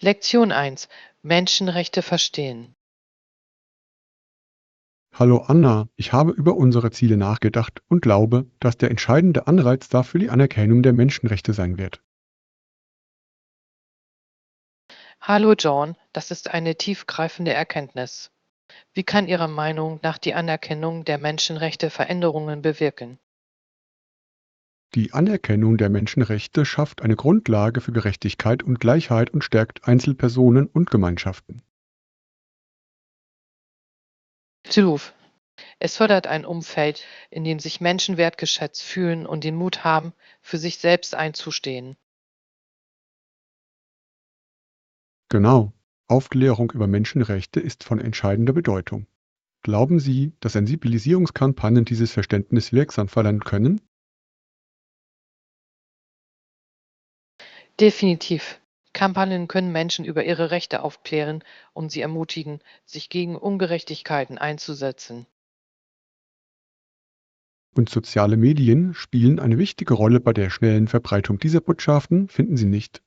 Lektion 1: Menschenrechte verstehen. Hallo Anna, ich habe über unsere Ziele nachgedacht und glaube, dass der entscheidende Anreiz dafür die Anerkennung der Menschenrechte sein wird. Hallo John, das ist eine tiefgreifende Erkenntnis. Wie kann Ihrer Meinung nach die Anerkennung der Menschenrechte Veränderungen bewirken? Die Anerkennung der Menschenrechte schafft eine Grundlage für Gerechtigkeit und Gleichheit und stärkt Einzelpersonen und Gemeinschaften. Zuruf. Es fördert ein Umfeld, in dem sich Menschen wertgeschätzt fühlen und den Mut haben, für sich selbst einzustehen. Genau, Aufklärung über Menschenrechte ist von entscheidender Bedeutung. Glauben Sie, dass Sensibilisierungskampagnen dieses Verständnis wirksam fördern können? Definitiv. Kampagnen können Menschen über ihre Rechte aufklären und sie ermutigen, sich gegen Ungerechtigkeiten einzusetzen. Und soziale Medien spielen eine wichtige Rolle bei der schnellen Verbreitung dieser Botschaften, finden Sie nicht?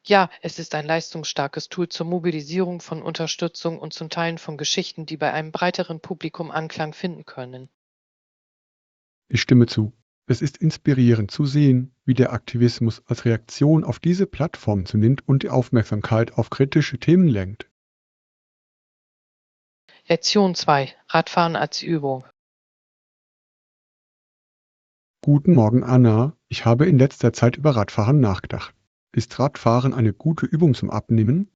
Ja, es ist ein leistungsstarkes Tool zur Mobilisierung von Unterstützung und zum Teilen von Geschichten, die bei einem breiteren Publikum Anklang finden können. Ich stimme zu. Es ist inspirierend zu sehen, wie der Aktivismus als Reaktion auf diese Plattform zunimmt und die Aufmerksamkeit auf kritische Themen lenkt. Lektion 2: Radfahren als Übung. Guten Morgen, Anna. Ich habe in letzter Zeit über Radfahren nachgedacht. Ist Radfahren eine gute Übung zum Abnehmen?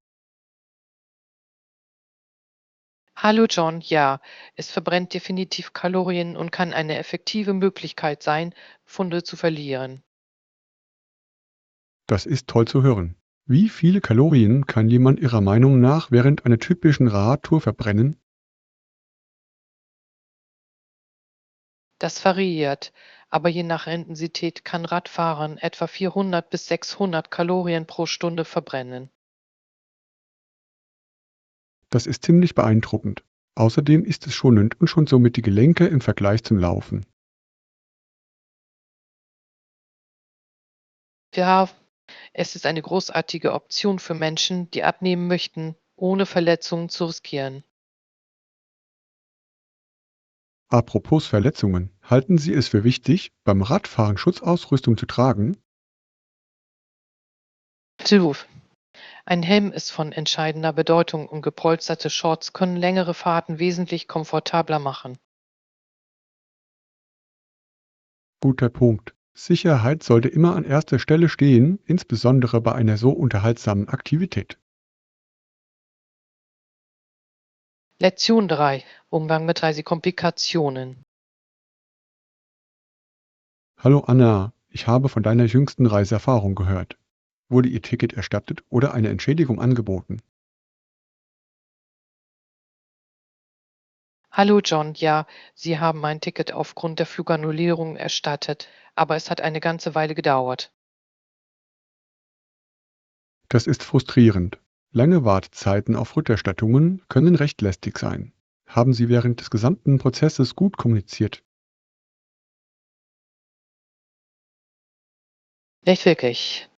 Hallo John, ja, es verbrennt definitiv Kalorien und kann eine effektive Möglichkeit sein, Pfunde zu verlieren. Das ist toll zu hören. Wie viele Kalorien kann jemand Ihrer Meinung nach während einer typischen Radtour verbrennen? Das variiert, aber je nach Intensität kann Radfahren etwa 400 bis 600 Kalorien pro Stunde verbrennen. Das ist ziemlich beeindruckend. Außerdem ist es schonend und schont somit die Gelenke im Vergleich zum Laufen. Ja, es ist eine großartige Option für Menschen, die abnehmen möchten, ohne Verletzungen zu riskieren. Apropos Verletzungen, halten Sie es für wichtig, beim Radfahren Schutzausrüstung zu tragen? Zuruf. Ein Helm ist von entscheidender Bedeutung und gepolsterte Shorts können längere Fahrten wesentlich komfortabler machen. Guter Punkt. Sicherheit sollte immer an erster Stelle stehen, insbesondere bei einer so unterhaltsamen Aktivität. Lektion 3: Umgang mit Reisekomplikationen. Hallo Anna, ich habe von deiner jüngsten Reiseerfahrung gehört. Wurde Ihr Ticket erstattet oder eine Entschädigung angeboten? Hallo John, ja, Sie haben mein Ticket aufgrund der Flugannullierung erstattet, aber es hat eine ganze Weile gedauert. Das ist frustrierend. Lange Wartezeiten auf Rückerstattungen können recht lästig sein. Haben Sie während des gesamten Prozesses gut kommuniziert? Nicht wirklich.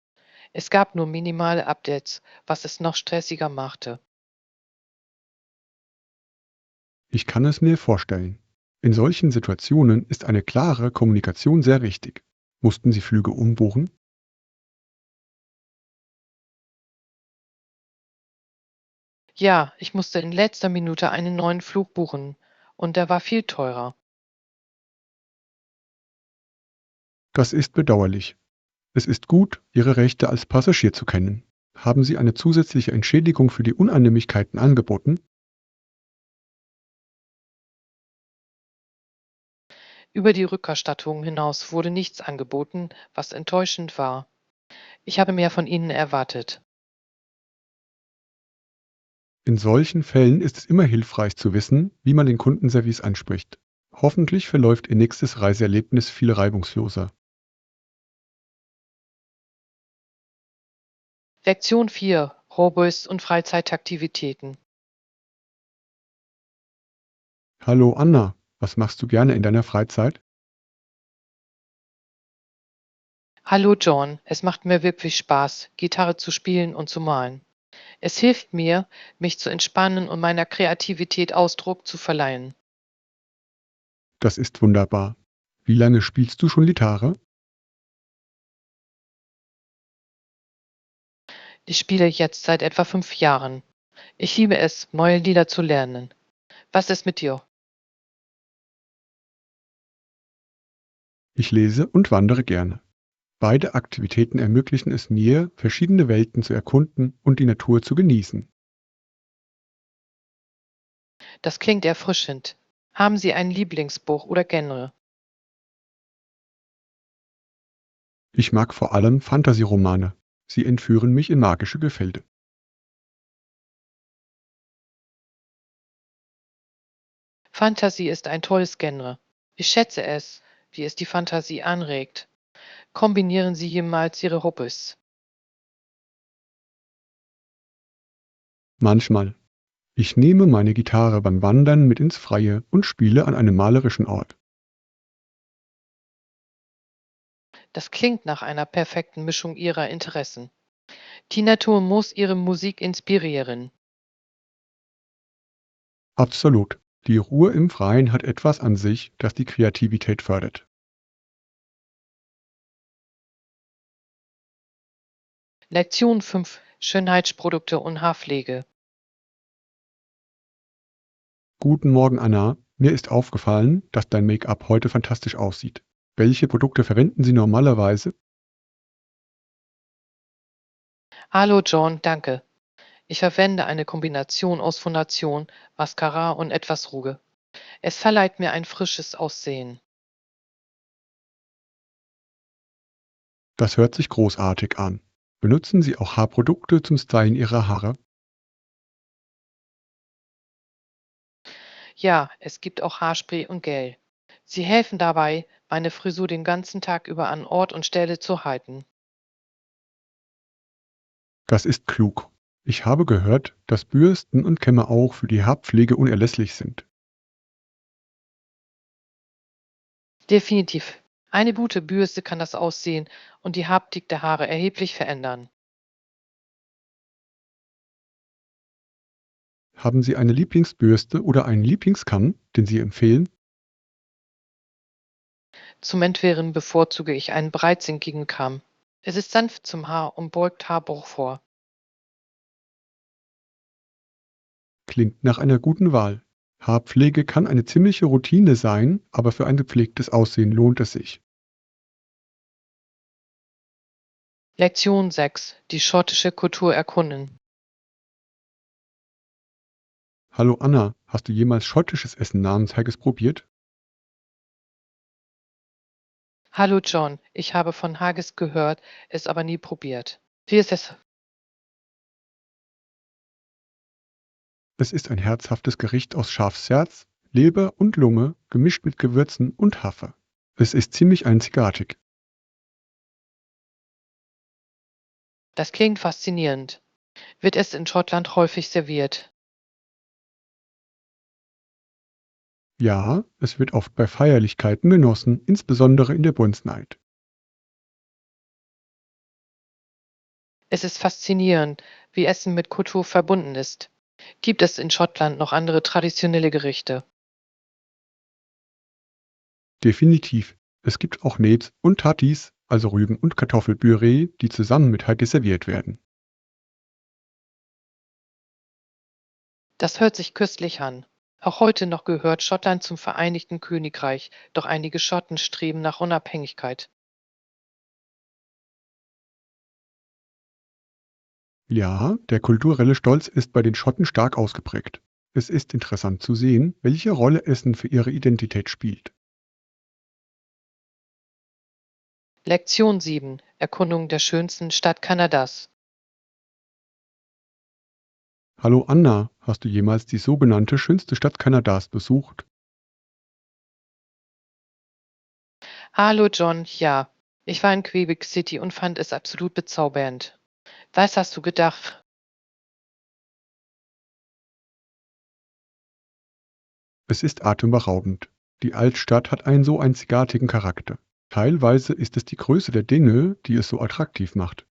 Es gab nur minimale Updates, was es noch stressiger machte. Ich kann es mir vorstellen. In solchen Situationen ist eine klare Kommunikation sehr wichtig. Mussten Sie Flüge umbuchen? Ja, ich musste in letzter Minute einen neuen Flug buchen und der war viel teurer. Das ist bedauerlich. Es ist gut, Ihre Rechte als Passagier zu kennen. Haben Sie eine zusätzliche Entschädigung für die Unannehmlichkeiten angeboten? Über die Rückerstattung hinaus wurde nichts angeboten, was enttäuschend war. Ich habe mehr von Ihnen erwartet. In solchen Fällen ist es immer hilfreich zu wissen, wie man den Kundenservice anspricht. Hoffentlich verläuft Ihr nächstes Reiseerlebnis viel reibungsloser. Lektion 4: Hobbys und Freizeitaktivitäten. Hallo Anna, was machst du gerne in deiner Freizeit? Hallo John, es macht mir wirklich Spaß, Gitarre zu spielen und zu malen. Es hilft mir, mich zu entspannen und meiner Kreativität Ausdruck zu verleihen. Das ist wunderbar. Wie lange spielst du schon Gitarre? Ich spiele jetzt seit etwa 5 Jahren. Ich liebe es, neue Lieder zu lernen. Was ist mit dir? Ich lese und wandere gerne. Beide Aktivitäten ermöglichen es mir, verschiedene Welten zu erkunden und die Natur zu genießen. Das klingt erfrischend. Haben Sie ein Lieblingsbuch oder Genre? Ich mag vor allem Fantasy-Romane. Sie entführen mich in magische Gefilde. Fantasy ist ein tolles Genre. Ich schätze es, wie es die Fantasie anregt. Kombinieren Sie jemals Ihre Hobbys? Manchmal. Ich nehme meine Gitarre beim Wandern mit ins Freie und spiele an einem malerischen Ort. Das klingt nach einer perfekten Mischung Ihrer Interessen. Die Natur muss Ihre Musik inspirieren. Absolut. Die Ruhe im Freien hat etwas an sich, das die Kreativität fördert. Lektion 5: Schönheitsprodukte und Haarpflege. Guten Morgen, Anna. Mir ist aufgefallen, dass dein Make-up heute fantastisch aussieht. Welche Produkte verwenden Sie normalerweise? Hallo John, danke. Ich verwende eine Kombination aus Foundation, Mascara und etwas Rouge. Es verleiht mir ein frisches Aussehen. Das hört sich großartig an. Benutzen Sie auch Haarprodukte zum Stylen Ihrer Haare? Ja, es gibt auch Haarspray und Gel. Sie helfen dabei, meine Frisur den ganzen Tag über an Ort und Stelle zu halten. Das ist klug. Ich habe gehört, dass Bürsten und Kämme auch für die Haarpflege unerlässlich sind. Definitiv. Eine gute Bürste kann das Aussehen und die Haptik der Haare erheblich verändern. Haben Sie eine Lieblingsbürste oder einen Lieblingskamm, den Sie empfehlen? Zum Entwehren bevorzuge ich einen breitzinkigen Kamm. Es ist sanft zum Haar und beugt Haarbruch vor. Klingt nach einer guten Wahl. Haarpflege kann eine ziemliche Routine sein, aber für ein gepflegtes Aussehen lohnt es sich. Lektion 6: Die schottische Kultur erkunden. Hallo Anna, hast du jemals schottisches Essen namens Haggis probiert? Hallo John, ich habe von Haggis gehört, es aber nie probiert. Wie ist es? Es ist ein herzhaftes Gericht aus Schafsherz, Leber und Lunge, gemischt mit Gewürzen und Hafer. Es ist ziemlich einzigartig. Das klingt faszinierend. Wird es in Schottland häufig serviert? Ja, es wird oft bei Feierlichkeiten genossen, insbesondere in der Bundsnight. Es ist faszinierend, wie Essen mit Kultur verbunden ist. Gibt es in Schottland noch andere traditionelle Gerichte? Definitiv. Es gibt auch Nebs und Tatties, also Rüben- und Kartoffelpüree, die zusammen mit Haggis serviert werden. Das hört sich köstlich an. Auch heute noch gehört Schottland zum Vereinigten Königreich, doch einige Schotten streben nach Unabhängigkeit. Ja, der kulturelle Stolz ist bei den Schotten stark ausgeprägt. Es ist interessant zu sehen, welche Rolle Essen für ihre Identität spielt. Lektion 7: Erkundung der schönsten Stadt Kanadas. Hallo Anna, hast du jemals die sogenannte schönste Stadt Kanadas besucht? Hallo John, ja. Ich war in Quebec City und fand es absolut bezaubernd. Was hast du gedacht? Es ist atemberaubend. Die Altstadt hat einen so einzigartigen Charakter. Teilweise ist es die Größe der Dinge, die es so attraktiv macht.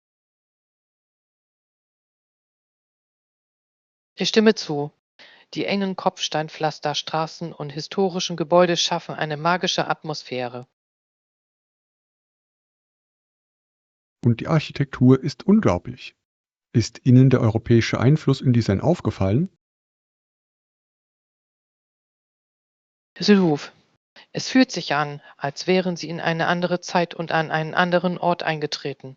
Ich stimme zu. Die engen Kopfsteinpflasterstraßen und historischen Gebäude schaffen eine magische Atmosphäre. Und die Architektur ist unglaublich. Ist Ihnen der europäische Einfluss im Design aufgefallen? Syluf, es fühlt sich an, als wären Sie in eine andere Zeit und an einen anderen Ort eingetreten.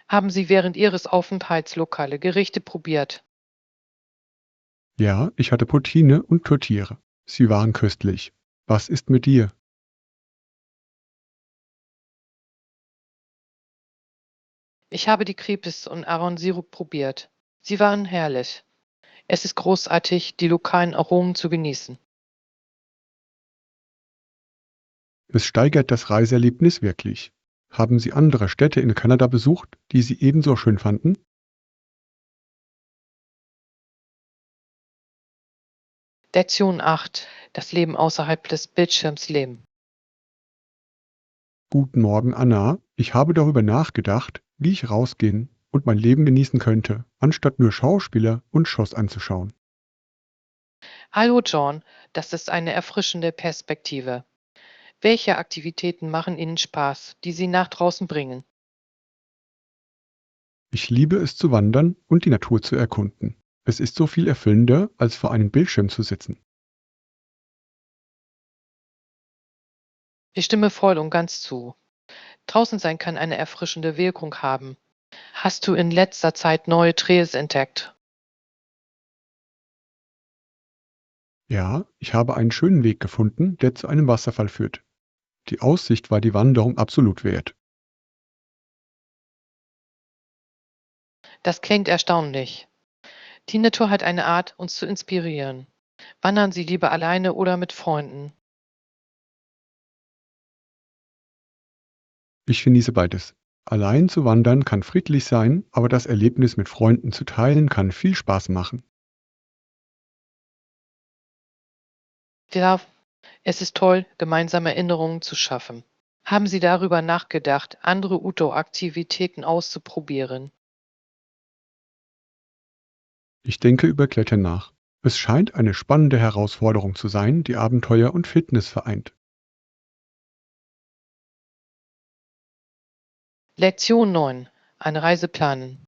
Haben Sie während Ihres Aufenthalts lokale Gerichte probiert? Ja, ich hatte Poutine und Tortiere. Sie waren köstlich. Was ist mit dir? Ich habe die Crepes und Ahornsirup probiert. Sie waren herrlich. Es ist großartig, die lokalen Aromen zu genießen. Es steigert das Reiseerlebnis wirklich. Haben Sie andere Städte in Kanada besucht, die Sie ebenso schön fanden? Lektion 8: Das Leben außerhalb des Bildschirms leben. Guten Morgen, Anna. Ich habe darüber nachgedacht, wie ich rausgehen und mein Leben genießen könnte, anstatt nur Schauspieler und Shows anzuschauen. Hallo John, das ist eine erfrischende Perspektive. Welche Aktivitäten machen Ihnen Spaß, die Sie nach draußen bringen? Ich liebe es zu wandern und die Natur zu erkunden. Es ist so viel erfüllender, als vor einem Bildschirm zu sitzen. Ich stimme voll und ganz zu. Draußen sein kann eine erfrischende Wirkung haben. Hast du in letzter Zeit neue Trails entdeckt? Ja, ich habe einen schönen Weg gefunden, der zu einem Wasserfall führt. Die Aussicht war die Wanderung absolut wert. Das klingt erstaunlich. Die Natur hat eine Art, uns zu inspirieren. Wandern Sie lieber alleine oder mit Freunden? Ich genieße beides. Allein zu wandern kann friedlich sein, aber das Erlebnis mit Freunden zu teilen kann viel Spaß machen. Ja, es ist toll, gemeinsame Erinnerungen zu schaffen. Haben Sie darüber nachgedacht, andere Outdoor-Aktivitäten auszuprobieren? Ich denke über Klettern nach. Es scheint eine spannende Herausforderung zu sein, die Abenteuer und Fitness vereint. Lektion 9: Eine Reise planen.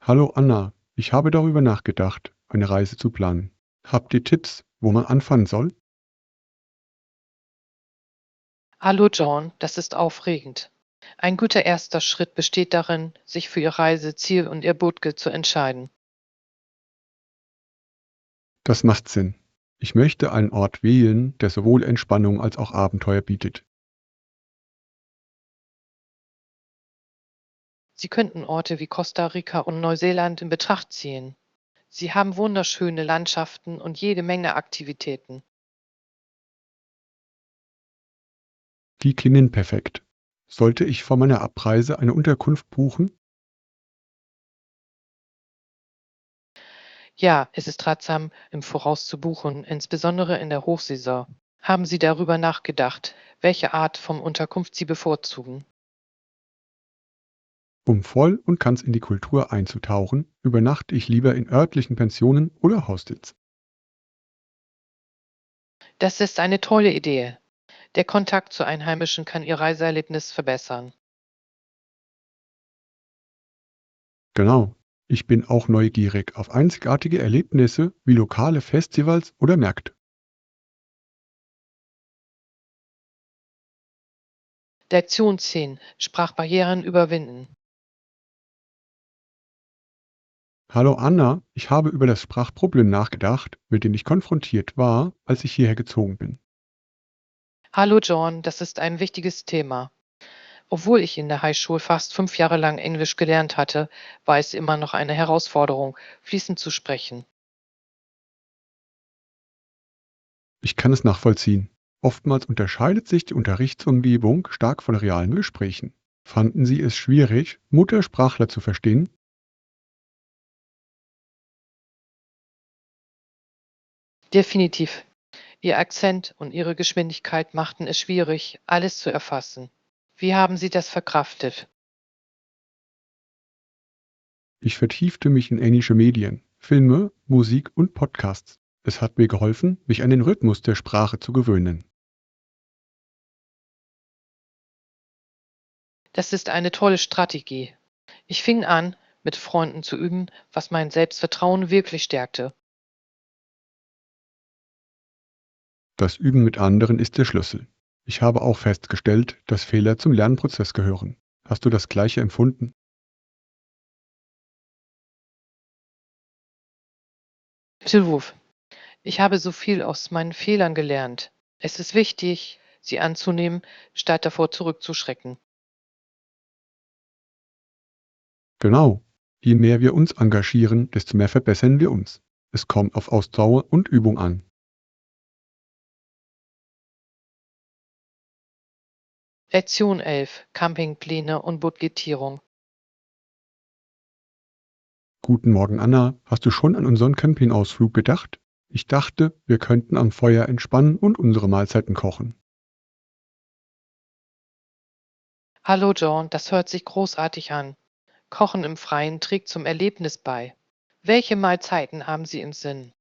Hallo Anna, ich habe darüber nachgedacht, eine Reise zu planen. Habt ihr Tipps, wo man anfangen soll? Hallo John, das ist aufregend. Ein guter erster Schritt besteht darin, sich für Ihr Reiseziel und Ihr Bootge zu entscheiden. Das macht Sinn. Ich möchte einen Ort wählen, der sowohl Entspannung als auch Abenteuer bietet. Sie könnten Orte wie Costa Rica und Neuseeland in Betracht ziehen. Sie haben wunderschöne Landschaften und jede Menge Aktivitäten. Die klingen perfekt. Sollte ich vor meiner Abreise eine Unterkunft buchen? Ja, es ist ratsam, im Voraus zu buchen, insbesondere in der Hochsaison. Haben Sie darüber nachgedacht, welche Art von Unterkunft Sie bevorzugen? Um voll und ganz in die Kultur einzutauchen, übernachte ich lieber in örtlichen Pensionen oder Hostels. Das ist eine tolle Idee. Der Kontakt zu Einheimischen kann Ihr Reiseerlebnis verbessern. Genau. Ich bin auch neugierig auf einzigartige Erlebnisse wie lokale Festivals oder Märkte. Lektion 10: Sprachbarrieren überwinden. Hallo Anna, ich habe über das Sprachproblem nachgedacht, mit dem ich konfrontiert war, als ich hierher gezogen bin. Hallo John, das ist ein wichtiges Thema. Obwohl ich in der Highschool fast 5 Jahre lang Englisch gelernt hatte, war es immer noch eine Herausforderung, fließend zu sprechen. Ich kann es nachvollziehen. Oftmals unterscheidet sich die Unterrichtsumgebung stark von realen Gesprächen. Fanden Sie es schwierig, Muttersprachler zu verstehen? Definitiv. Ihr Akzent und Ihre Geschwindigkeit machten es schwierig, alles zu erfassen. Wie haben Sie das verkraftet? Ich vertiefte mich in englische Medien, Filme, Musik und Podcasts. Es hat mir geholfen, mich an den Rhythmus der Sprache zu gewöhnen. Das ist eine tolle Strategie. Ich fing an, mit Freunden zu üben, was mein Selbstvertrauen wirklich stärkte. Das Üben mit anderen ist der Schlüssel. Ich habe auch festgestellt, dass Fehler zum Lernprozess gehören. Hast du das Gleiche empfunden? Absolut. Ich habe so viel aus meinen Fehlern gelernt. Es ist wichtig, sie anzunehmen, statt davor zurückzuschrecken. Genau. Je mehr wir uns engagieren, desto mehr verbessern wir uns. Es kommt auf Ausdauer und Übung an. Lektion 11: Campingpläne und Budgetierung. Guten Morgen, Anna. Hast du schon an unseren Campingausflug gedacht? Ich dachte, wir könnten am Feuer entspannen und unsere Mahlzeiten kochen. Hallo John, das hört sich großartig an. Kochen im Freien trägt zum Erlebnis bei. Welche Mahlzeiten haben Sie im Sinn?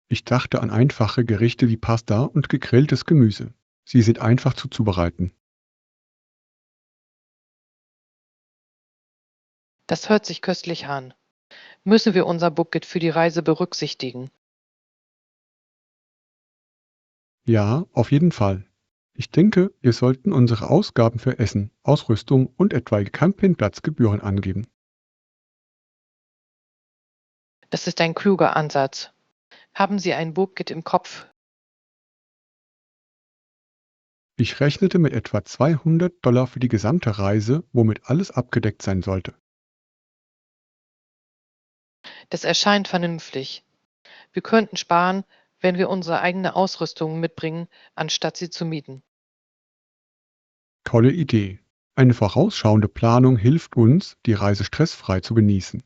Ich dachte an einfache Gerichte wie Pasta und gegrilltes Gemüse. Sie sind einfach zuzubereiten. Das hört sich köstlich an. Müssen wir unser Budget für die Reise berücksichtigen? Ja, auf jeden Fall. Ich denke, wir sollten unsere Ausgaben für Essen, Ausrüstung und etwaige Campingplatzgebühren angeben. Das ist ein kluger Ansatz. Haben Sie ein Budget im Kopf? Ich rechnete mit etwa $200 für die gesamte Reise, womit alles abgedeckt sein sollte. Das erscheint vernünftig. Wir könnten sparen, wenn wir unsere eigene Ausrüstung mitbringen, anstatt sie zu mieten. Tolle Idee. Eine vorausschauende Planung hilft uns, die Reise stressfrei zu genießen.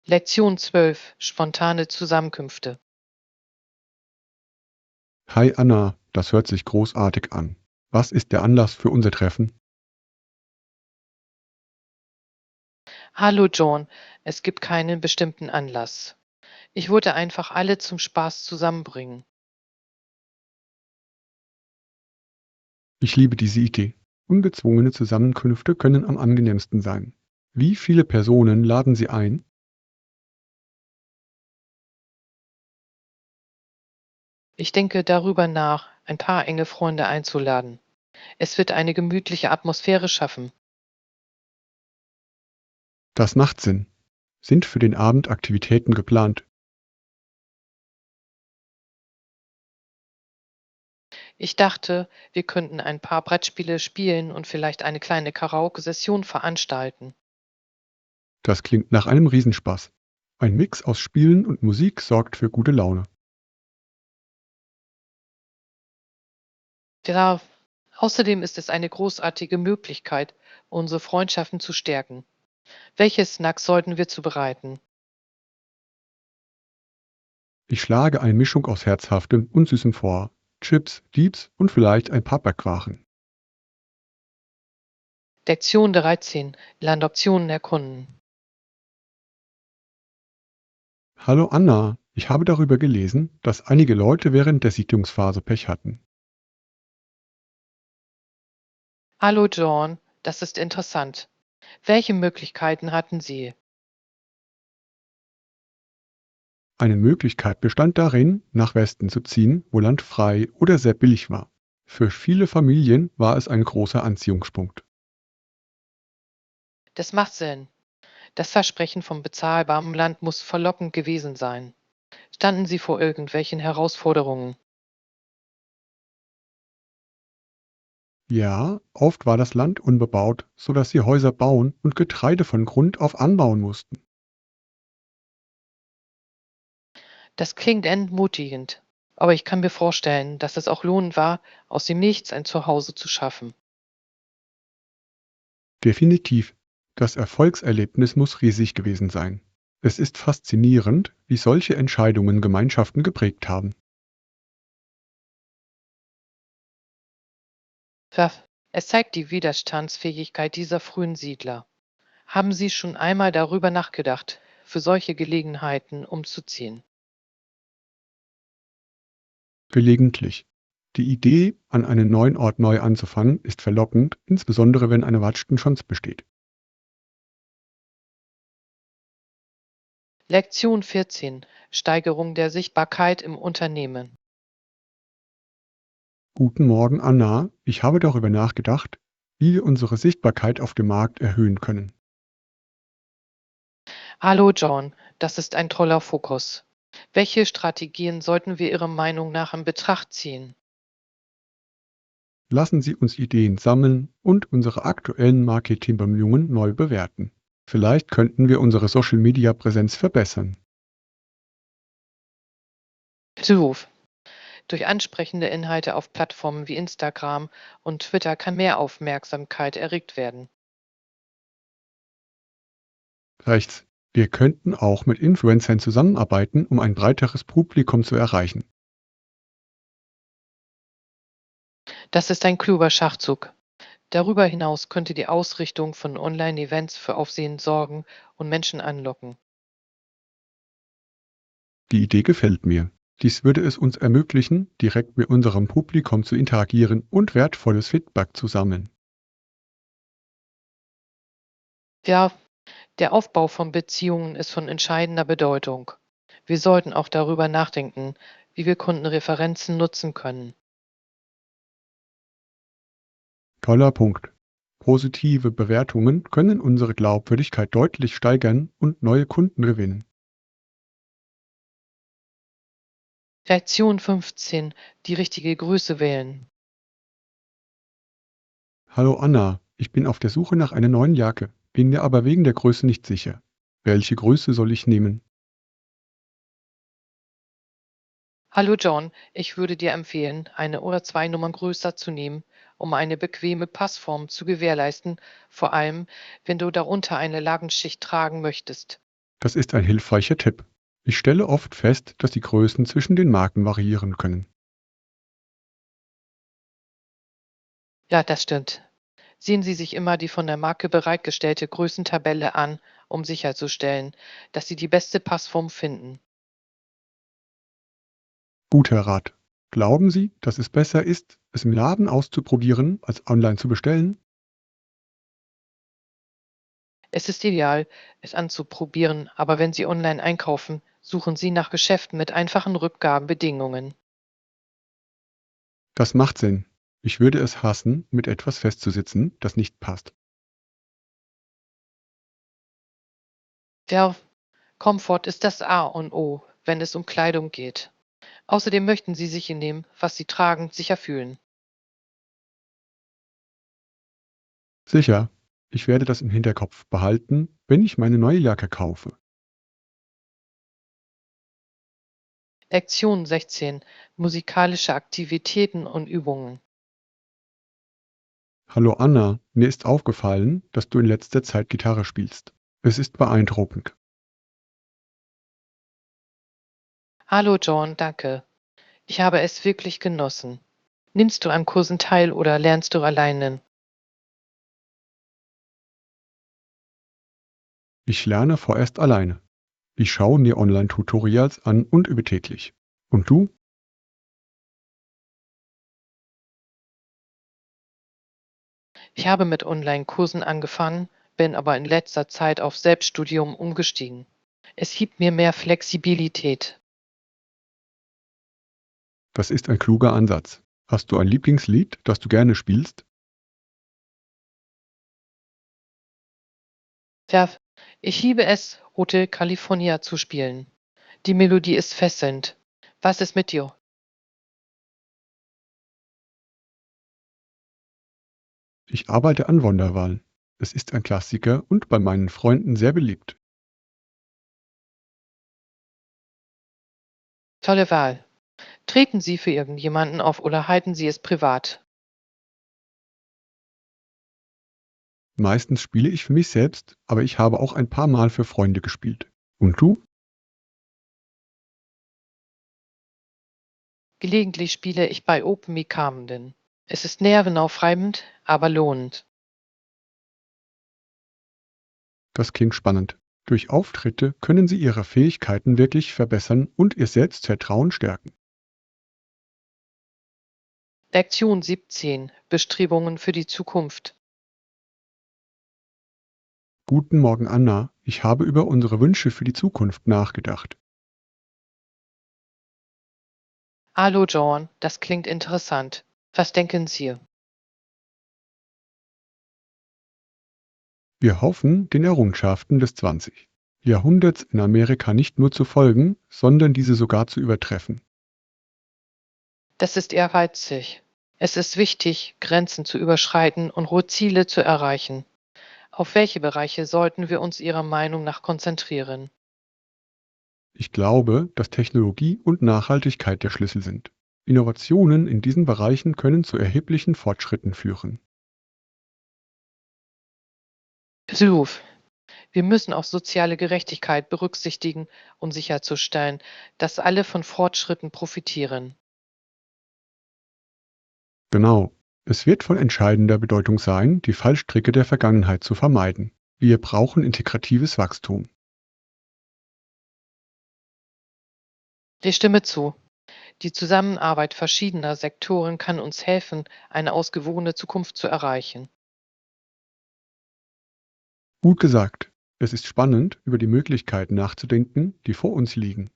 Lektion 12: Spontane Zusammenkünfte. Hi Anna, das hört sich großartig an. Was ist der Anlass für unser Treffen? Hallo John, es gibt keinen bestimmten Anlass. Ich wollte einfach alle zum Spaß zusammenbringen. Ich liebe diese Idee. Ungezwungene Zusammenkünfte können am angenehmsten sein. Wie viele Personen laden Sie ein? Ich denke darüber nach, ein paar enge Freunde einzuladen. Es wird eine gemütliche Atmosphäre schaffen. Das macht Sinn. Sind für den Abend Aktivitäten geplant? Ich dachte, wir könnten ein paar Brettspiele spielen und vielleicht eine kleine Karaoke-Session veranstalten. Das klingt nach einem Riesenspaß. Ein Mix aus Spielen und Musik sorgt für gute Laune. Ja, außerdem ist es eine großartige Möglichkeit, unsere Freundschaften zu stärken. Welche Snacks sollten wir zubereiten? Ich schlage eine Mischung aus Herzhaftem und Süßem vor. Chips, Diebs und vielleicht ein paar Backwaren. Lektion 13: Landoptionen erkunden. Hallo Anna, ich habe darüber gelesen, dass einige Leute während der Siedlungsphase Pech hatten. Hallo John, das ist interessant. Welche Möglichkeiten hatten Sie? Eine Möglichkeit bestand darin, nach Westen zu ziehen, wo Land frei oder sehr billig war. Für viele Familien war es ein großer Anziehungspunkt. Das macht Sinn. Das Versprechen von bezahlbarem Land muss verlockend gewesen sein. Standen Sie vor irgendwelchen Herausforderungen? Ja, oft war das Land unbebaut, so dass sie Häuser bauen und Getreide von Grund auf anbauen mussten. Das klingt entmutigend, aber ich kann mir vorstellen, dass es auch lohnend war, aus dem Nichts ein Zuhause zu schaffen. Definitiv. Das Erfolgserlebnis muss riesig gewesen sein. Es ist faszinierend, wie solche Entscheidungen Gemeinschaften geprägt haben. Tja, es zeigt die Widerstandsfähigkeit dieser frühen Siedler. Haben Sie schon einmal darüber nachgedacht, für solche Gelegenheiten umzuziehen? Gelegentlich. Die Idee, an einem neuen Ort neu anzufangen, ist verlockend, insbesondere wenn eine Chance besteht. Lektion 14. Steigerung der Sichtbarkeit im Unternehmen. Guten Morgen, Anna. Ich habe darüber nachgedacht, wie wir unsere Sichtbarkeit auf dem Markt erhöhen können. Hallo John, das ist ein toller Fokus. Welche Strategien sollten wir Ihrer Meinung nach in Betracht ziehen? Lassen Sie uns Ideen sammeln und unsere aktuellen Marketingbemühungen neu bewerten. Vielleicht könnten wir unsere Social-Media-Präsenz verbessern. Zuruf. Durch ansprechende Inhalte auf Plattformen wie Instagram und Twitter kann mehr Aufmerksamkeit erregt werden. Rechts. Wir könnten auch mit Influencern zusammenarbeiten, um ein breiteres Publikum zu erreichen. Das ist ein kluger Schachzug. Darüber hinaus könnte die Ausrichtung von Online-Events für Aufsehen sorgen und Menschen anlocken. Die Idee gefällt mir. Dies würde es uns ermöglichen, direkt mit unserem Publikum zu interagieren und wertvolles Feedback zu sammeln. Ja, der Aufbau von Beziehungen ist von entscheidender Bedeutung. Wir sollten auch darüber nachdenken, wie wir Kundenreferenzen nutzen können. Toller Punkt. Positive Bewertungen können unsere Glaubwürdigkeit deutlich steigern und neue Kunden gewinnen. Lektion 15. Die richtige Größe wählen. Hallo Anna, ich bin auf der Suche nach einer neuen Jacke, bin mir aber wegen der Größe nicht sicher. Welche Größe soll ich nehmen? Hallo John, ich würde dir empfehlen, eine oder zwei Nummern größer zu nehmen, um eine bequeme Passform zu gewährleisten, vor allem wenn du darunter eine Lagenschicht tragen möchtest. Das ist ein hilfreicher Tipp. Ich stelle oft fest, dass die Größen zwischen den Marken variieren können. Ja, das stimmt. Sehen Sie sich immer die von der Marke bereitgestellte Größentabelle an, um sicherzustellen, dass Sie die beste Passform finden. Guter Rat. Glauben Sie, dass es besser ist, es im Laden auszuprobieren, als online zu bestellen? Es ist ideal, es anzuprobieren, aber wenn Sie online einkaufen, suchen Sie nach Geschäften mit einfachen Rückgabebedingungen. Das macht Sinn. Ich würde es hassen, mit etwas festzusitzen, das nicht passt. Der Komfort ist das A und O, wenn es um Kleidung geht. Außerdem möchten Sie sich in dem, was Sie tragen, sicher fühlen. Sicher, ich werde das im Hinterkopf behalten, wenn ich meine neue Jacke kaufe. Lektion 16. Musikalische Aktivitäten und Übungen. Hallo Anna, mir ist aufgefallen, dass du in letzter Zeit Gitarre spielst. Es ist beeindruckend. Hallo John, danke. Ich habe es wirklich genossen. Nimmst du an Kursen teil oder lernst du alleine? Ich lerne vorerst alleine. Ich schaue mir Online-Tutorials an und übe täglich. Und du? Ich habe mit Online-Kursen angefangen, bin aber in letzter Zeit auf Selbststudium umgestiegen. Es gibt mir mehr Flexibilität. Das ist ein kluger Ansatz. Hast du ein Lieblingslied, das du gerne spielst? Ja, ich liebe es, Hotel California zu spielen. Die Melodie ist fesselnd. Was ist mit dir? Ich arbeite an Wonderwall. Es ist ein Klassiker und bei meinen Freunden sehr beliebt. Tolle Wahl. Treten Sie für irgendjemanden auf oder halten Sie es privat? Meistens spiele ich für mich selbst, aber ich habe auch ein paar Mal für Freunde gespielt. Und du? Gelegentlich spiele ich bei Open Camden. Es ist nervenaufreibend, aber lohnend. Das klingt spannend. Durch Auftritte können Sie Ihre Fähigkeiten wirklich verbessern und Ihr Selbstvertrauen stärken. Lektion 17. Bestrebungen für die Zukunft. Guten Morgen, Anna. Ich habe über unsere Wünsche für die Zukunft nachgedacht. Hallo John, das klingt interessant. Was denken Sie? Wir hoffen, den Errungenschaften des 20. Jahrhunderts in Amerika nicht nur zu folgen, sondern diese sogar zu übertreffen. Das ist ehrgeizig. Es ist wichtig, Grenzen zu überschreiten und hohe Ziele zu erreichen. Auf welche Bereiche sollten wir uns Ihrer Meinung nach konzentrieren? Ich glaube, dass Technologie und Nachhaltigkeit der Schlüssel sind. Innovationen in diesen Bereichen können zu erheblichen Fortschritten führen. Ruf. Wir müssen auch soziale Gerechtigkeit berücksichtigen, um sicherzustellen, dass alle von Fortschritten profitieren. Genau. Es wird von entscheidender Bedeutung sein, die Fallstricke der Vergangenheit zu vermeiden. Wir brauchen integratives Wachstum. Ich stimme zu. Die Zusammenarbeit verschiedener Sektoren kann uns helfen, eine ausgewogene Zukunft zu erreichen. Gut gesagt. Es ist spannend, über die Möglichkeiten nachzudenken, die vor uns liegen.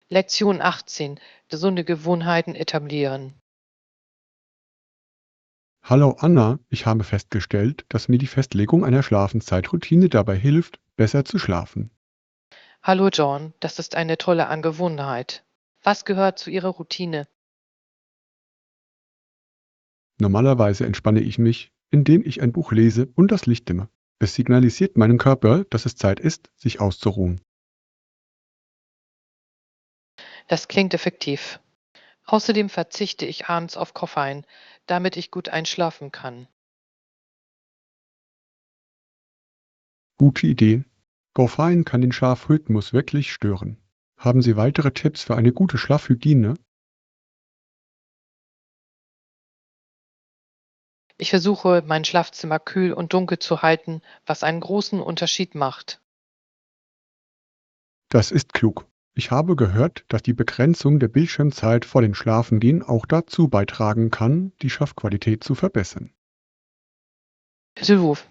Lektion 18. Gesunde Gewohnheiten etablieren. Hallo Anna, ich habe festgestellt, dass mir die Festlegung einer Schlafenszeitroutine dabei hilft, besser zu schlafen. Hallo John, das ist eine tolle Angewohnheit. Was gehört zu Ihrer Routine? Normalerweise entspanne ich mich, indem ich ein Buch lese und das Licht dimme. Es signalisiert meinem Körper, dass es Zeit ist, sich auszuruhen. Das klingt effektiv. Außerdem verzichte ich abends auf Koffein, damit ich gut einschlafen kann. Gute Idee. Koffein kann den Schlafrhythmus wirklich stören. Haben Sie weitere Tipps für eine gute Schlafhygiene? Ich versuche, mein Schlafzimmer kühl und dunkel zu halten, was einen großen Unterschied macht. Das ist klug. Ich habe gehört, dass die Begrenzung der Bildschirmzeit vor dem Schlafengehen auch dazu beitragen kann, die Schlafqualität zu verbessern. Ruf.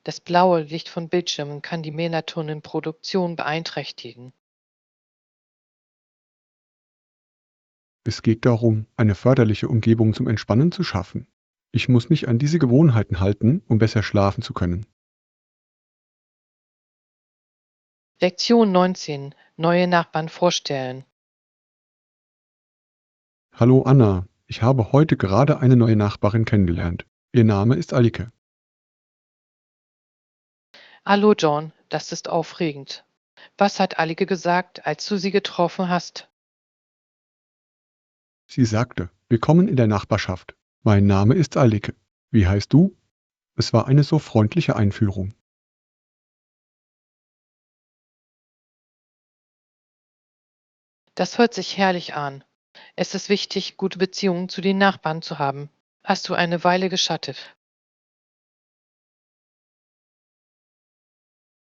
Das blaue Licht von Bildschirmen kann die Melatoninproduktion beeinträchtigen. Es geht darum, eine förderliche Umgebung zum Entspannen zu schaffen. Ich muss mich an diese Gewohnheiten halten, um besser schlafen zu können. Lektion 19. Neue Nachbarn vorstellen. Hallo Anna, ich habe heute gerade eine neue Nachbarin kennengelernt. Ihr Name ist Alike. Hallo John, das ist aufregend. Was hat Alike gesagt, als du sie getroffen hast? Sie sagte, willkommen in der Nachbarschaft. Mein Name ist Alike. Wie heißt du? Es war eine so freundliche Einführung. Das hört sich herrlich an. Es ist wichtig, gute Beziehungen zu den Nachbarn zu haben. Hast du eine Weile geschattet?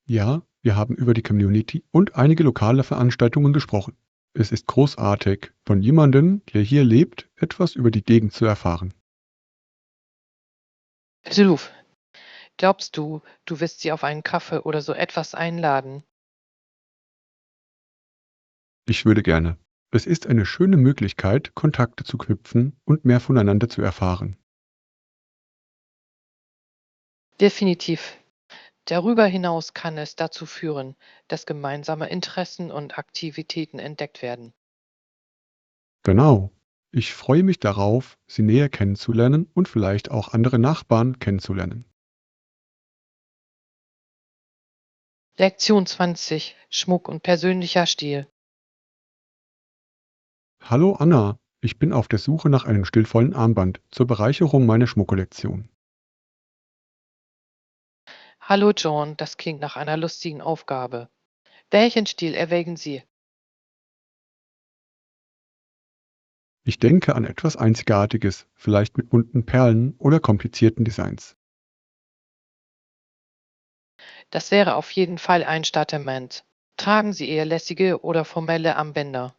Ja, wir haben über die Community und einige lokale Veranstaltungen gesprochen. Es ist großartig, von jemandem, der hier lebt, etwas über die Gegend zu erfahren. Ruf. Glaubst du, du wirst sie auf einen Kaffee oder so etwas einladen? Ich würde gerne. Es ist eine schöne Möglichkeit, Kontakte zu knüpfen und mehr voneinander zu erfahren. Definitiv. Darüber hinaus kann es dazu führen, dass gemeinsame Interessen und Aktivitäten entdeckt werden. Genau. Ich freue mich darauf, Sie näher kennenzulernen und vielleicht auch andere Nachbarn kennenzulernen. Lektion 20. Schmuck und persönlicher Stil. Hallo Anna, ich bin auf der Suche nach einem stilvollen Armband zur Bereicherung meiner Schmuckkollektion. Hallo John, das klingt nach einer lustigen Aufgabe. Welchen Stil erwägen Sie? Ich denke an etwas Einzigartiges, vielleicht mit bunten Perlen oder komplizierten Designs. Das wäre auf jeden Fall ein Statement. Tragen Sie eher lässige oder formelle Armbänder?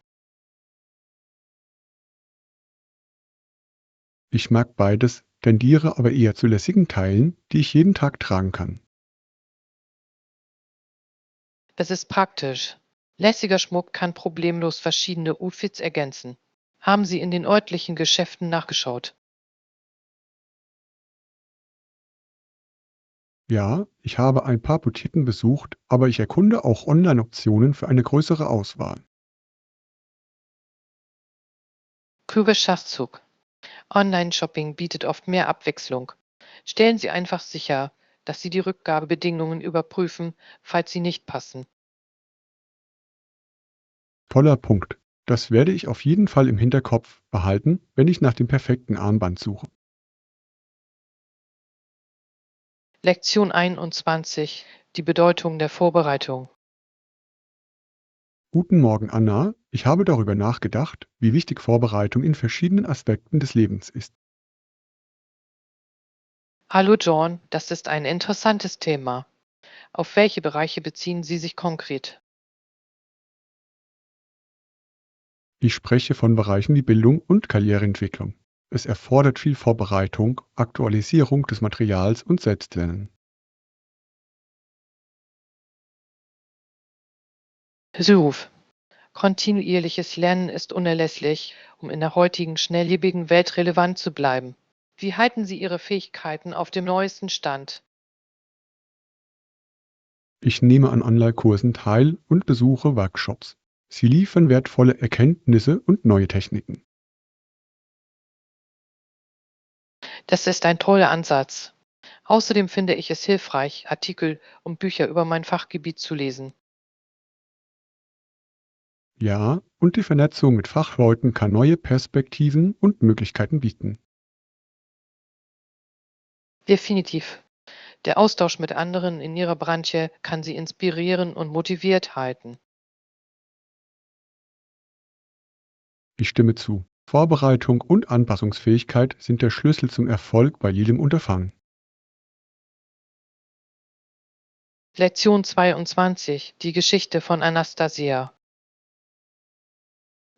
Ich mag beides, tendiere aber eher zu lässigen Teilen, die ich jeden Tag tragen kann. Das ist praktisch. Lässiger Schmuck kann problemlos verschiedene Outfits ergänzen. Haben Sie in den örtlichen Geschäften nachgeschaut? Ja, ich habe ein paar Boutiquen besucht, aber ich erkunde auch Online-Optionen für eine größere Auswahl. Kluger Schachzug. Online-Shopping bietet oft mehr Abwechslung. Stellen Sie einfach sicher, dass Sie die Rückgabebedingungen überprüfen, falls sie nicht passen. Toller Punkt. Das werde ich auf jeden Fall im Hinterkopf behalten, wenn ich nach dem perfekten Armband suche. Lektion 21. Die Bedeutung der Vorbereitung. Guten Morgen, Anna. Ich habe darüber nachgedacht, wie wichtig Vorbereitung in verschiedenen Aspekten des Lebens ist. Hallo John, das ist ein interessantes Thema. Auf welche Bereiche beziehen Sie sich konkret? Ich spreche von Bereichen wie Bildung und Karriereentwicklung. Es erfordert viel Vorbereitung, Aktualisierung des Materials und Selbstlernen. Beruf. Kontinuierliches Lernen ist unerlässlich, um in der heutigen schnelllebigen Welt relevant zu bleiben. Wie halten Sie Ihre Fähigkeiten auf dem neuesten Stand? Ich nehme an Online-Kursen teil und besuche Workshops. Sie liefern wertvolle Erkenntnisse und neue Techniken. Das ist ein toller Ansatz. Außerdem finde ich es hilfreich, Artikel und Bücher über mein Fachgebiet zu lesen. Ja, und die Vernetzung mit Fachleuten kann neue Perspektiven und Möglichkeiten bieten. Definitiv. Der Austausch mit anderen in Ihrer Branche kann Sie inspirieren und motiviert halten. Ich stimme zu. Vorbereitung und Anpassungsfähigkeit sind der Schlüssel zum Erfolg bei jedem Unterfangen. Lektion 22. Die Geschichte von Anastasia.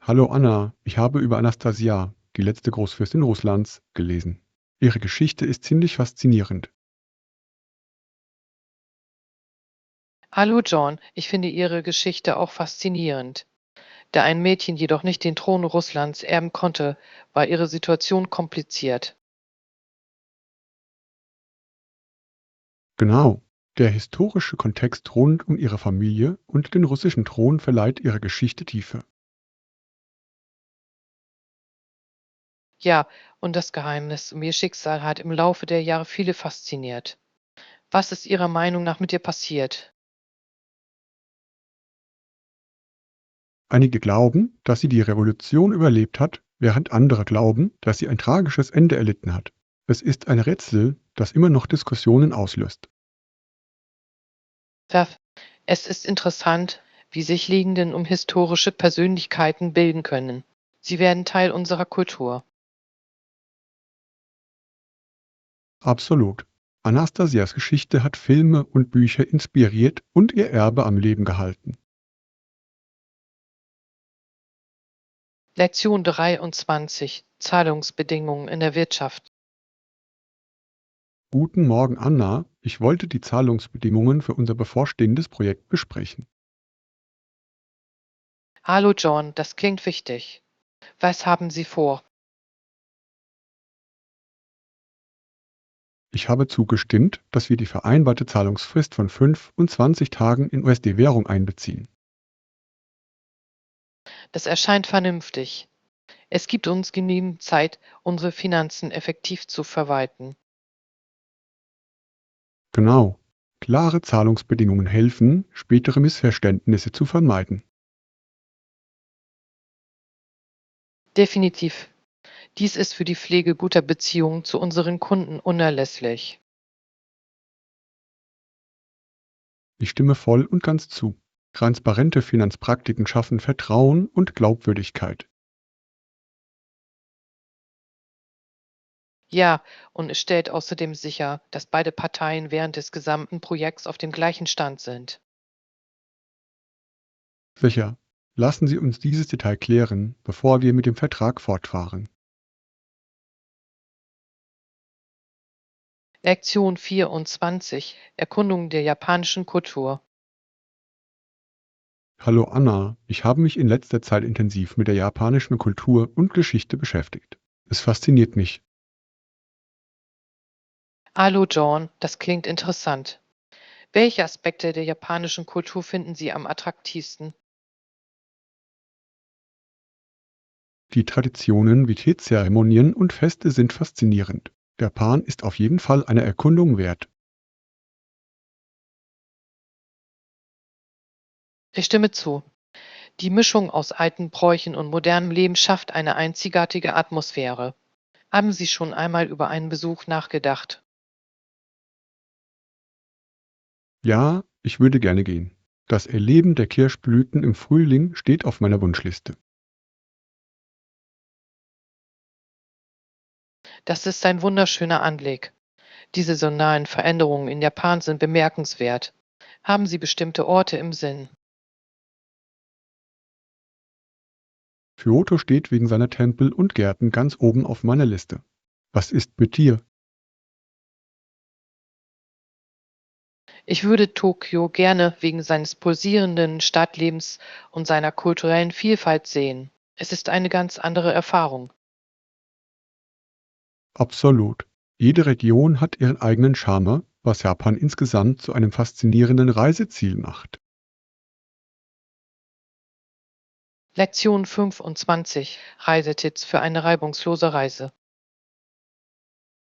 Hallo Anna, ich habe über Anastasia, die letzte Großfürstin Russlands, gelesen. Ihre Geschichte ist ziemlich faszinierend. Hallo John, ich finde Ihre Geschichte auch faszinierend. Da ein Mädchen jedoch nicht den Thron Russlands erben konnte, war ihre Situation kompliziert. Genau. Der historische Kontext rund um ihre Familie und den russischen Thron verleiht ihrer Geschichte Tiefe. Ja, und das Geheimnis um ihr Schicksal hat im Laufe der Jahre viele fasziniert. Was ist Ihrer Meinung nach mit ihr passiert? Einige glauben, dass sie die Revolution überlebt hat, während andere glauben, dass sie ein tragisches Ende erlitten hat. Es ist ein Rätsel, das immer noch Diskussionen auslöst. Ja, es ist interessant, wie sich Legenden um historische Persönlichkeiten bilden können. Sie werden Teil unserer Kultur. Absolut. Anastasias Geschichte hat Filme und Bücher inspiriert und ihr Erbe am Leben gehalten. Lektion 23. Zahlungsbedingungen in der Wirtschaft. Guten Morgen, Anna. Ich wollte die Zahlungsbedingungen für unser bevorstehendes Projekt besprechen. Hallo John, das klingt wichtig. Was haben Sie vor? Ich habe zugestimmt, dass wir die vereinbarte Zahlungsfrist von 25 Tagen in USD-Währung einbeziehen. Das erscheint vernünftig. Es gibt uns genügend Zeit, unsere Finanzen effektiv zu verwalten. Genau. Klare Zahlungsbedingungen helfen, spätere Missverständnisse zu vermeiden. Definitiv. Dies ist für die Pflege guter Beziehungen zu unseren Kunden unerlässlich. Ich stimme voll und ganz zu. Transparente Finanzpraktiken schaffen Vertrauen und Glaubwürdigkeit. Ja, und es stellt außerdem sicher, dass beide Parteien während des gesamten Projekts auf dem gleichen Stand sind. Sicher. Lassen Sie uns dieses Detail klären, bevor wir mit dem Vertrag fortfahren. Lektion 24: Erkundung der japanischen Kultur. Hallo Anna, ich habe mich in letzter Zeit intensiv mit der japanischen Kultur und Geschichte beschäftigt. Es fasziniert mich. Hallo John, das klingt interessant. Welche Aspekte der japanischen Kultur finden Sie am attraktivsten? Die Traditionen wie Teezeremonien und Feste sind faszinierend. Japan ist auf jeden Fall eine Erkundung wert. Ich stimme zu. Die Mischung aus alten Bräuchen und modernem Leben schafft eine einzigartige Atmosphäre. Haben Sie schon einmal über einen Besuch nachgedacht? Ja, ich würde gerne gehen. Das Erleben der Kirschblüten im Frühling steht auf meiner Wunschliste. Das ist ein wunderschöner Anblick. Die saisonalen Veränderungen in Japan sind bemerkenswert. Haben Sie bestimmte Orte im Sinn? Kyoto steht wegen seiner Tempel und Gärten ganz oben auf meiner Liste. Was ist mit dir? Ich würde Tokio gerne wegen seines pulsierenden Stadtlebens und seiner kulturellen Vielfalt sehen. Es ist eine ganz andere Erfahrung. Absolut. Jede Region hat ihren eigenen Charme, was Japan insgesamt zu einem faszinierenden Reiseziel macht. Lektion 25: Reisetipps für eine reibungslose Reise.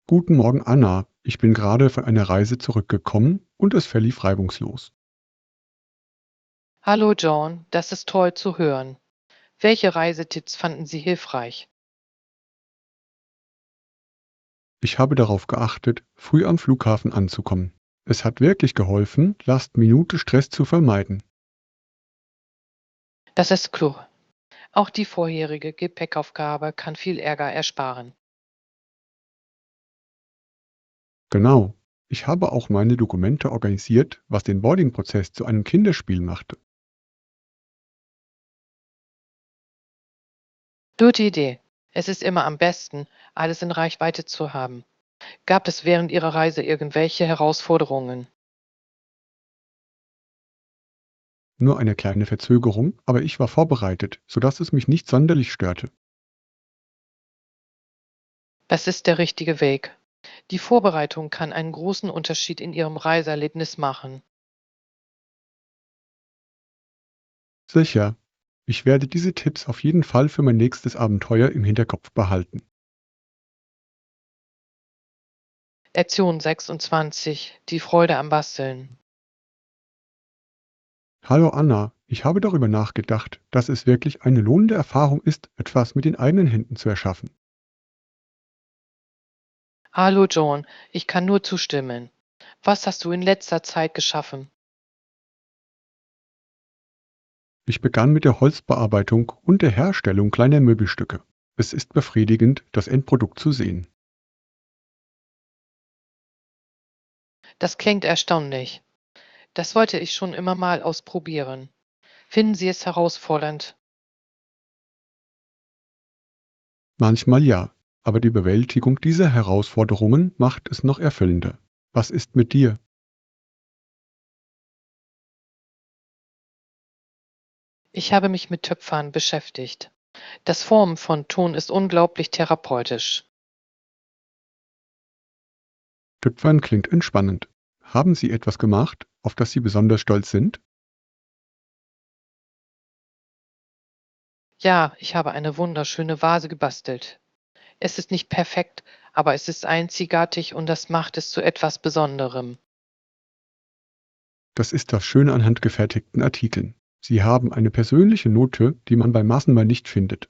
Guten Morgen, Anna. Ich bin gerade von einer Reise zurückgekommen und es verlief reibungslos. Hallo John, das ist toll zu hören. Welche Reisetipps fanden Sie hilfreich? Ich habe darauf geachtet, früh am Flughafen anzukommen. Es hat wirklich geholfen, Last-Minute-Stress zu vermeiden. Das ist klug. Auch die vorherige Gepäckaufgabe kann viel Ärger ersparen. Genau. Ich habe auch meine Dokumente organisiert, was den Boarding-Prozess zu einem Kinderspiel machte. Gute Idee. Es ist immer am besten, alles in Reichweite zu haben. Gab es während Ihrer Reise irgendwelche Herausforderungen? Nur eine kleine Verzögerung, aber ich war vorbereitet, sodass es mich nicht sonderlich störte. Das ist der richtige Weg. Die Vorbereitung kann einen großen Unterschied in Ihrem Reiseerlebnis machen. Sicher. Ich werde diese Tipps auf jeden Fall für mein nächstes Abenteuer im Hinterkopf behalten. Lektion 26: Die Freude am Basteln. Hallo Anna, ich habe darüber nachgedacht, dass es wirklich eine lohnende Erfahrung ist, etwas mit den eigenen Händen zu erschaffen. Hallo John, ich kann nur zustimmen. Was hast du in letzter Zeit geschaffen? Ich begann mit der Holzbearbeitung und der Herstellung kleiner Möbelstücke. Es ist befriedigend, das Endprodukt zu sehen. Das klingt erstaunlich. Das wollte ich schon immer mal ausprobieren. Finden Sie es herausfordernd? Manchmal ja, aber die Bewältigung dieser Herausforderungen macht es noch erfüllender. Was ist mit dir? Ich habe mich mit Töpfern beschäftigt. Das Formen von Ton ist unglaublich therapeutisch. Töpfern klingt entspannend. Haben Sie etwas gemacht, auf das Sie besonders stolz sind? Ja, ich habe eine wunderschöne Vase gebastelt. Es ist nicht perfekt, aber es ist einzigartig und das macht es zu etwas Besonderem. Das ist das Schöne an handgefertigten Artikeln. Sie haben eine persönliche Note, die man bei Massenwear nicht findet.